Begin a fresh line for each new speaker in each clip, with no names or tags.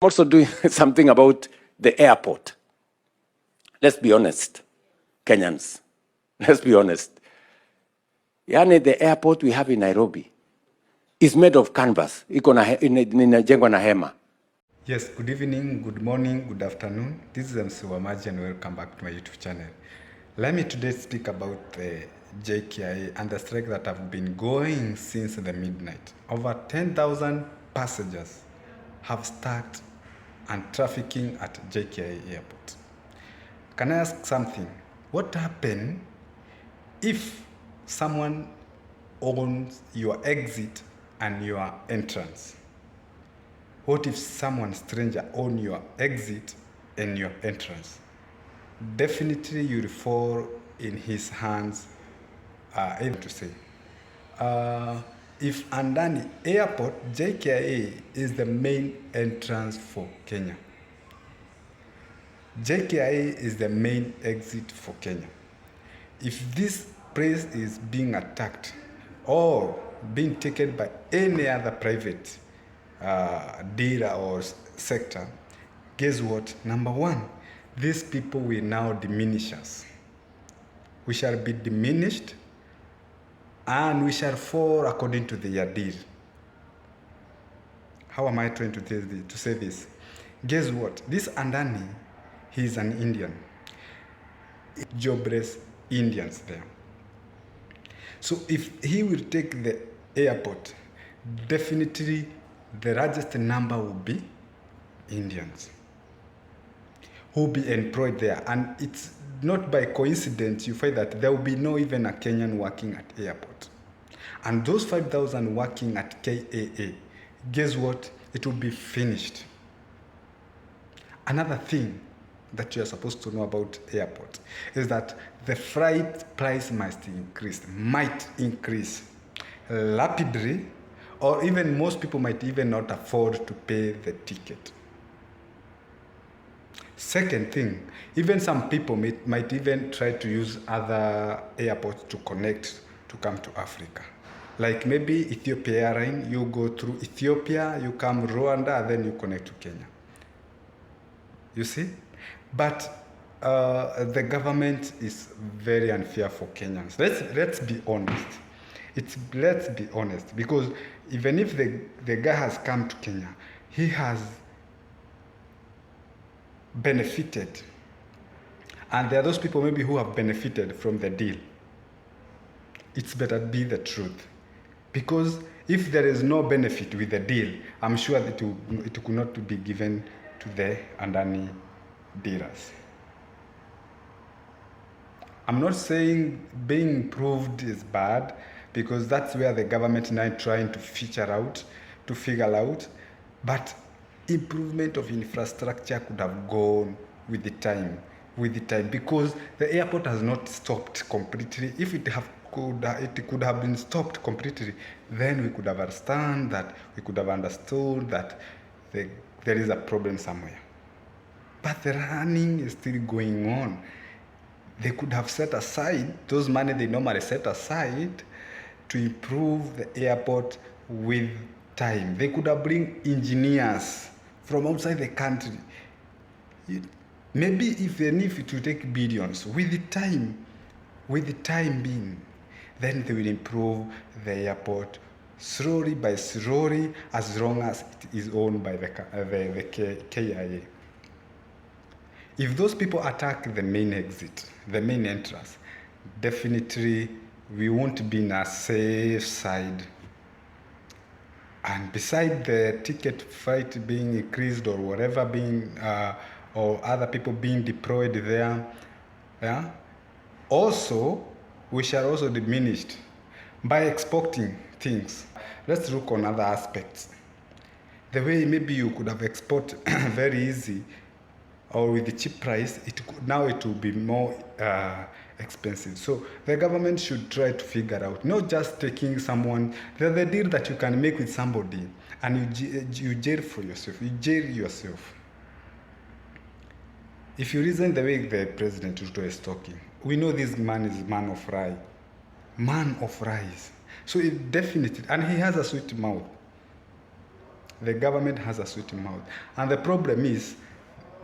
also doing something about the airport. Let's be honest, Kenyans. Let's be honest. Yani, the airport we have in Nairobi is made of canvas. Inajengwa na hema.
Yes, good evening, good morning, good afternoon. This is MC Wamaji and welcome back to my YouTube channel. Let me today speak about the Jkia and the strike that have been going since the midnight. Over 10,000 passengers have stuck and trafficking at Jkia airport. Can I ask something? What happens if someone owns your exit and your entrance? What if someone stranger owns your exit and your entrance? Definitely you'll fall in his hands, able to say. If Adani Airport, Jkia is the main entrance for Kenya. Jkia is the main exit for Kenya. If this place is being attacked or being taken by any other private dealer or sector, guess what? Number one, these people will now diminish us. We shall be diminished and we shall fall according to their deal. How am I trying to say this? Guess what? This Adani, he is an Indian. Jobless Indians there. So if he will take the airport, definitely the largest number will be Indians who will be employed there. And it's not by coincidence you find that there will be no even a Kenyan working at airport. And those 5,000 working at KAA, guess what? It will be finished. Another thing that you are supposed to know about airport is that the flight price might increase rapidly, or even most people might even not afford to pay the ticket. Second thing, even some people might even try to use other airports to connect to come to Africa. Like maybe Ethiopia Airline, you go through Ethiopia, you come Rwanda, and then you connect to Kenya. You see? But the government is very unfair for Kenyans. Let's be honest. Let's be honest, because even if the guy has come to Kenya, he has benefited, and there are those people maybe who have benefited from the deal. It's better be the truth, because if there is no benefit with the deal, I'm sure that it could not be given to the Adani dealers. I'm not saying being improved is bad, because that's where the government now is trying to figure out, but improvement of infrastructure could have gone with the time, because the airport has not stopped completely. If it could have been stopped completely, then we could have understood that there is a problem somewhere. But the running is still going on. They could have set aside those money they normally set aside to improve the airport with time. They could have bring engineers from outside the country. Maybe even if it will take billions, with the time being, then they will improve the airport slowly by slowly, as long as it is owned by the KIA. If those people attack the main exit, the main entrance, definitely we won't be in a safe side. And beside the ticket freight being increased or whatever or other people being deployed there, yeah, also we shall also diminish by exporting things. Let's look on other aspects. The way maybe you could have export very easy, or with the cheap price, now it will be more expensive. So the government should try to figure out, not just taking someone, the deal that you can make with somebody and you jail yourself. If you reason the way the President Ruto is talking, we know this man is man of rice. So it definitely, and he has a sweet mouth. The government has a sweet mouth. And the problem is,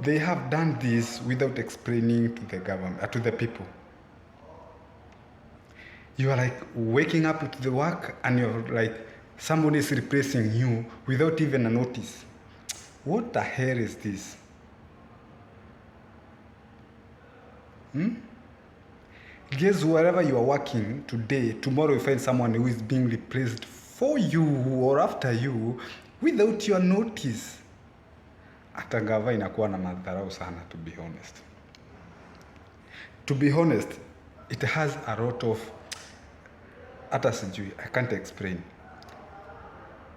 they have done this without explaining to the government, to the people. You are like waking up to the work and you're like, somebody is replacing you without even a notice. What the hell is this? Guess wherever you are working today, tomorrow you find someone who is being replaced for you or after you without your notice. Hata gava inakuwa na madharau sana, to be honest. To be honest, it has a lot of, hata sijui, I can't explain.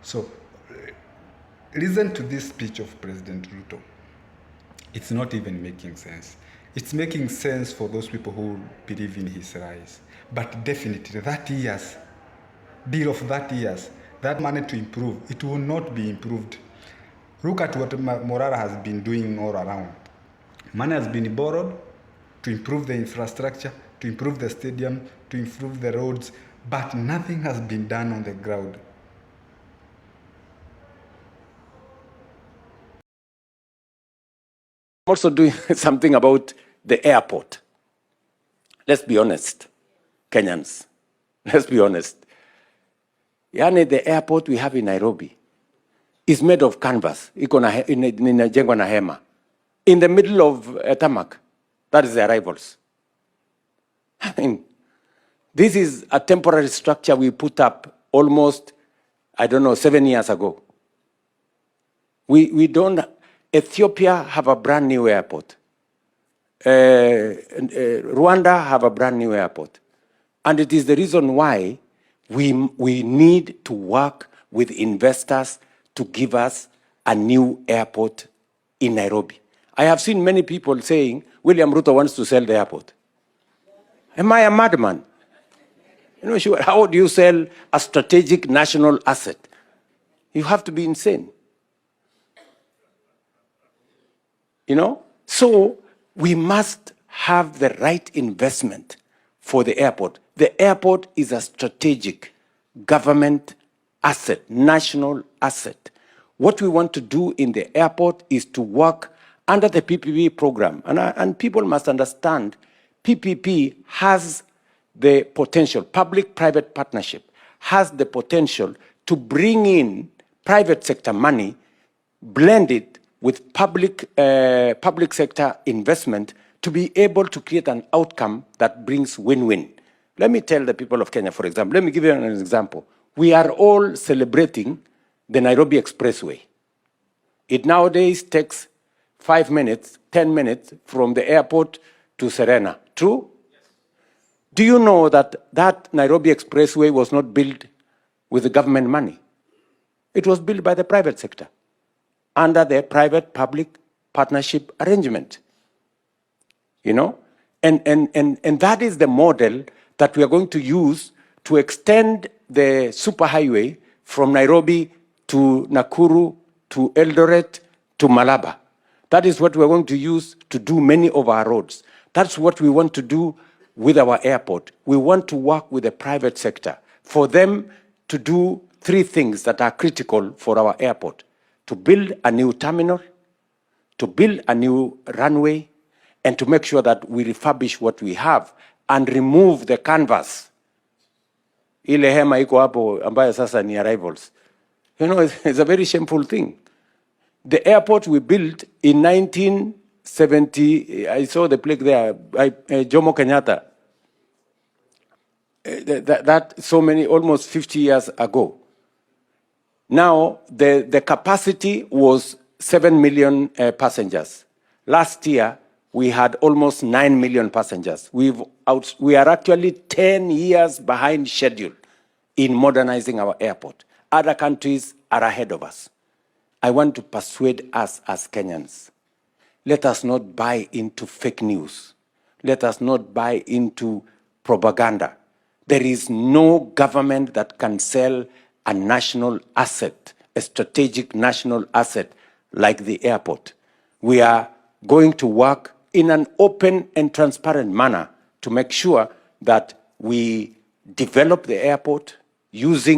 So, listen to this speech of President Ruto. It's not even making sense. It's making sense for those people who believe in his rise. But definitely, that years, deal of that years, that money to improve, it will not be improved. Look at what Morara has been doing all around. Money has been borrowed to improve the infrastructure, to improve the stadium, to improve the roads, but nothing has been done on the ground.
Also doing something about the airport. Let's be honest, Kenyans. Let's be honest. Yani, the airport we have in Nairobi is made of canvas. Inajengwa na hema. In the middle of tarmac. That is the arrivals. I mean, this is a temporary structure we put up almost, 7 years ago. We don't. Ethiopia have a brand new airport. Rwanda have a brand new airport. And it is the reason why we need to work with investors to give us a new airport in Nairobi. I have seen many people saying, William Ruto wants to sell the airport. Am I a madman? Sure, how do you sell a strategic national asset? You have to be insane. So we must have the right investment for the airport. The airport is a strategic government asset, national asset. What we want to do in the airport is to work under the PPP program. And people must understand, PPP has the potential, public-private partnership has the potential to bring in private sector money, blend it with public sector investment to be able to create an outcome that brings win-win. Let me tell the people of Kenya, for example, let me give you an example. We are all celebrating the Nairobi Expressway. It nowadays takes 5 minutes, 10 minutes from the airport to Serena. True? Yes. Do you know that that Nairobi Expressway was not built with the government money? It was built by the private sector under the private-public partnership arrangement. And that is the model that we are going to use to extend the superhighway from Nairobi to Nakuru, to Eldoret, to Malaba. That is what we're going to use to do many of our roads. That's what we want to do with our airport. We want to work with the private sector for them to do 3 things that are critical for our airport: to build a new terminal, to build a new runway, and to make sure that we refurbish what we have and remove the canvas. Ile hema iko hapo ambayo sasa ni arrivals. It's a very shameful thing. The airport we built in 1970, I saw the plaque there, Jomo Kenyatta. That so many, almost 50 years ago. Now, the capacity was 7 million passengers. Last year, we had almost 9 million passengers. We are actually 10 years behind schedule in modernizing our airport. Other countries are ahead of us. I want to persuade us as Kenyans. Let us not buy into fake news. Let us not buy into propaganda. There is no government that can sell a national asset, a strategic national asset like the airport. We are going to work in an open and transparent manner to make sure that we develop the airport using